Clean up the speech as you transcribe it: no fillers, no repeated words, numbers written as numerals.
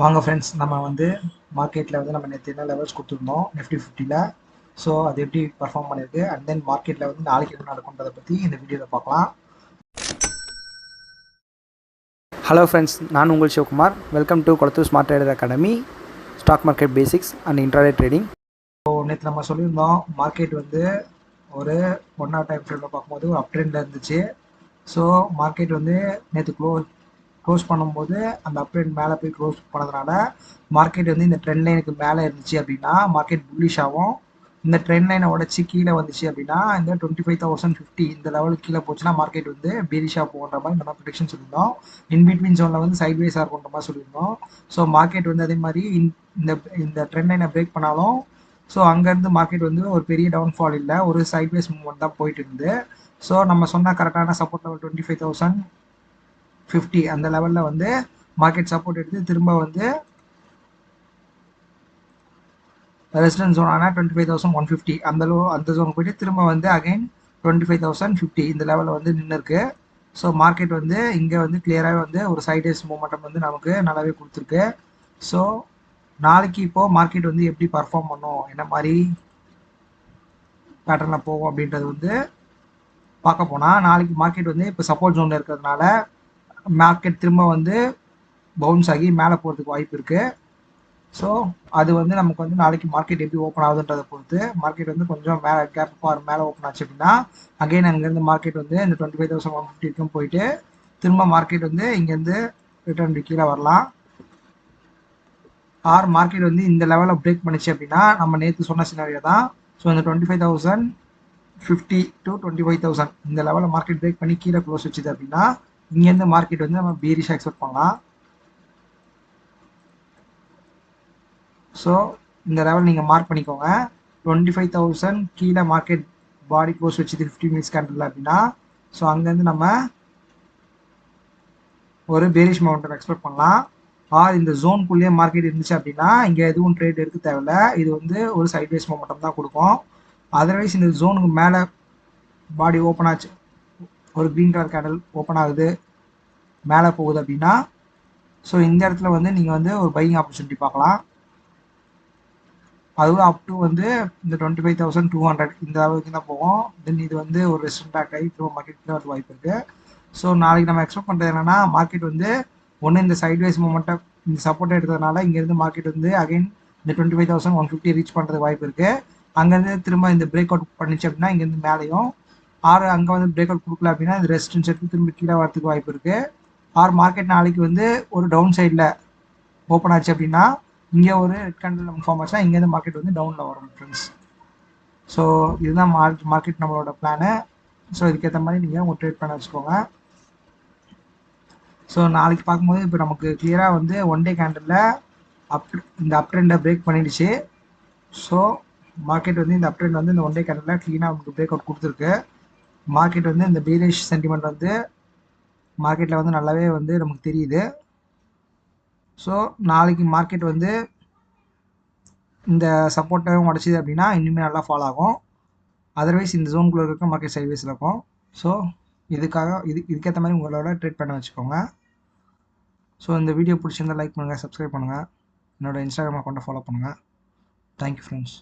வாங்க ஃப்ரெண்ட்ஸ், நம்ம வந்து மார்க்கெட்டில் வந்து நம்ம நேற்று என்ன லெவல்ஸ் கொடுத்துருந்தோம் நிஃப்டி 50ல். ஸோ அது எப்படி பர்ஃபார்ம் பண்ணியிருக்கு அண்ட் தென் மார்க்கெட்டில் வந்து நாளைக்கு என்ன நடக்கும்ன்றதை பற்றி இந்த வீடியோவில் பார்க்கலாம். ஹலோ ஃப்ரெண்ட்ஸ், நான் உங்கள் Sivakumar. Welcome to Kolathur smart trader academy, stock market basics and intraday trading. So நேற்று நம்ம சொல்லியிருந்தோம் மார்க்கெட் வந்து ஒரு 1 hour டைம் ஃப்ரேமில் பார்க்கும்போது ஒரு அப் ட்ரெண்டில் இருந்துச்சு. ஸோ மார்க்கெட் வந்து நேற்று க்ளோஸ் பண்ணும்போது அந்த அப் ட்ரெண்ட் மேலே போய் க்ளோஸ் பண்ணதுனால மார்க்கெட் வந்து இந்த ட்ரெண்ட் லைனுக்கு மேலே இருந்துச்சு அப்படின்னா மார்க்கெட் புல்லிஷ் ஆகும். இந்த ட்ரெண்ட் லைனை உடச்சி கீழே வந்துச்சு அப்படின்னா இந்த 25,050 இந்த லெவலுக்கு கீழே போச்சுன்னா மார்க்கெட் வந்து பேரிஷாக போகிற மாதிரி நம்ம ப்ரிடிக்ஷன் சொல்லியிருந்தோம். இன்பிட்வீன் ஜோனில் வந்து சைட்வேஸாக இருக்குன்ற மாதிரி சொல்லியிருந்தோம். ஸோ மார்க்கெட் வந்து அதே மாதிரி இந்த இந்த ட்ரெண்ட் லைனை பிரேக் பண்ணாலும் ஸோ அங்கேருந்து மார்க்கெட் வந்து ஒரு பெரிய டவுன்ஃபால் இல்லை, ஒரு சைட்வேஸ் மூவ்மெண்ட் தான் போயிட்டு இருந்து. ஸோ நம்ம சொன்ன கரெக்டான சப்போர்ட் லெவல் 25,050 அந்த லெவலில் வந்து மார்க்கெட் சப்போர்ட் எடுத்து திரும்ப வந்து ரெசிடென்ஸ் ஜோன் ஆனால் 25,150 அந்த ஜோன் போயிட்டு திரும்ப வந்து அகைன் 25,050 இந்த லெவலில் வந்து நின்று இருக்கு. ஸோ மார்க்கெட் வந்து இங்கே வந்து கிளியராகவே வந்து ஒரு சைடேஸ் மூமெண்டம் வந்து நமக்கு நல்லாவே கொடுத்துருக்கு. ஸோ நாளைக்கு இப்போது மார்க்கெட் வந்து எப்படி பர்ஃபார்ம் பண்ணும், என்ன மாதிரி பேட்டர்னில் போகும் அப்படின்றது வந்து பார்க்க போனால் நாளைக்கு மார்க்கெட் வந்து இப்போ சப்போர்ட் ஜோனில் இருக்கிறதுனால மார்க்கெட் திரும்ப வந்து பவுன்ஸ் ஆகி மேலே போகிறதுக்கு வாய்ப்பு இருக்குது. ஸோ அது வந்து நமக்கு வந்து நாளைக்கு மார்க்கெட் எப்படி ஓப்பன் ஆகுதுன்றதை பொறுத்து மார்க்கெட் வந்து கொஞ்சம் மேலே கேப் மேலே ஓப்பன் ஆச்சு அப்படின்னா அகைன் அங்கேருந்து மார்க்கெட் வந்து இந்த 25,150 வரைக்கும் போயிட்டு திரும்ப மார்க்கெட் வந்து இங்கேருந்து ரிட்டர்ன் கீழே வரலாம். ஆர் மார்க்கெட் வந்து இந்த லெவலில் பிரேக் பண்ணிச்சு அப்படின்னா நம்ம நேற்று சொன்ன சினாரியோ தான். ஸோ இந்த 25,050 to 25,000 இந்த லெவலில் மார்க்கெட் பிரேக் பண்ணி கீழே க்ளோஸ் வச்சுது அப்படின்னா இங்கேருந்து மார்க்கெட் வந்து நம்ம பேரிஷாக எக்ஸ்பெக்ட் பண்ணலாம். ஸோ இந்த லெவல் நீங்கள் மார்க் பண்ணிக்கோங்க. 25,000 கீழே மார்க்கெட் பாடி க்ளோஸ் வச்சுது 50 மினிட்ஸ் கேண்டில் அப்படின்னா ஸோ அங்கேருந்து நம்ம ஒரு பேரிஷ் மவுண்டன் எக்ஸ்பெக்ட் பண்ணலாம். ஆர் இந்த ஜோனுக்குள்ளேயே மார்க்கெட் இருந்துச்சு அப்படின்னா இங்கே எதுவும் ட்ரேட் எடுக்க தேவையில்ல, இது வந்து ஒரு சைட்வேஸ் மொமெண்டம் தான் கொடுக்கும். அதர்வைஸ் இந்த ஜோனுக்கு மேலே பாடி ஓப்பன் ஆச்சு, ஒரு க்ரீன் கலர் கேண்டில் ஓப்பன் ஆகுது மேலே போகுது அப்படின்னா ஸோ இந்த இடத்துல வந்து நீங்கள் வந்து ஒரு பையிங் ஆப்பர்ச்சுனிட்டி பார்க்கலாம். அதுவும் அப் டு வந்து இந்த 25,200 இந்த அளவுக்கு தான் போகும். தென் இது வந்து ஒரு ரெஸ்டன் பேக் ஆகி இப்போ மார்க்கெட்டில் ஒரு வாய்ப்பு இருக்குது. ஸோ நாளைக்கு நம்ம எக்ஸ்பெக்ட் பண்ணுறது என்னென்னா மார்க்கெட் வந்து ஒன்று இந்த சைட்வேஸ் மூமெண்ட்டை இந்த சப்போர்ட் எடுத்ததுனால இங்கேருந்து மார்க்கெட் வந்து அகைன் இந்த 25,150 ரீச் பண்ணுறதுக்கு வாய்ப்பு இருக்குது. அங்கேருந்து திரும்ப இந்த பிரேக் அவுட் பண்ணிச்சு அப்படின்னா இங்கேருந்து மேலேயும், ஆறு அங்கே வந்து பிரேக் அவுட் கொடுக்கல அப்படின்னா இந்த ரெசிஸ்டன்ஸ் எடுத்து திரும்ப கீழே வரதுக்கு வாய்ப்பு இருக்குது. ஆர் மார்க்கெட் நாளைக்கு வந்து ஒரு டவுன் சைடில் ஓப்பன் ஆச்சு அப்படின்னா இங்கே ஒரு ரெட் கேண்டில் நம்ம ஃபார்ம் ஆச்சுன்னா இங்கேருந்து மார்க்கெட் வந்து டவுனில் வரும் ஃப்ரெண்ட்ஸ். ஸோ இதுதான் மார்க்கெட் நம்மளோட பிளானு. ஸோ இதுக்கேற்ற மாதிரி நீங்கள் உங்கள் ட்ரேட் பண்ண வச்சுக்கோங்க. ஸோ நாளைக்கு பார்க்கும்போது இப்போ நமக்கு கிளியராக வந்து ஒன் டே கேண்டில் இந்த அப் ட்ரெண்டை பிரேக் பண்ணிடுச்சு. ஸோ மார்க்கெட் வந்து இந்த அப் ட்ரெண்ட் வந்து இந்த ஒன் டே கேண்டில் க்ளீனாக நமக்கு பிரேக் அவுட் கொடுத்துருக்கு. மார்க்கெட் வந்து இந்த பீரிஷ் சென்டிமெண்ட் வந்து மார்க்கெட்டில் வந்து நல்லாவே வந்து நமக்கு தெரியுது. ஸோ நாளைக்கு மார்க்கெட் வந்து இந்த சப்போர்ட்டையும் உடச்சிது அப்படின்னா இன்னுமே நல்லா ஃபால் ஆகும். அதர்வைஸ் இந்த ஜோனுக்குள்ளே இருக்க மார்க்கெட் சைட்வேஸில் இருக்கும். ஸோ இதுக்கேற்ற மாதிரி உங்களோட ட்ரேட் பண்ண வச்சுக்கோங்க. ஸோ இந்த வீடியோ பிடிச்சிருந்தால் லைக் பண்ணுங்கள், சப்ஸ்கிரைப் பண்ணுங்கள், என்னோடய இன்ஸ்டாகிராம் அக்கௌண்ட்டை ஃபாலோ பண்ணுங்கள். Thank you friends.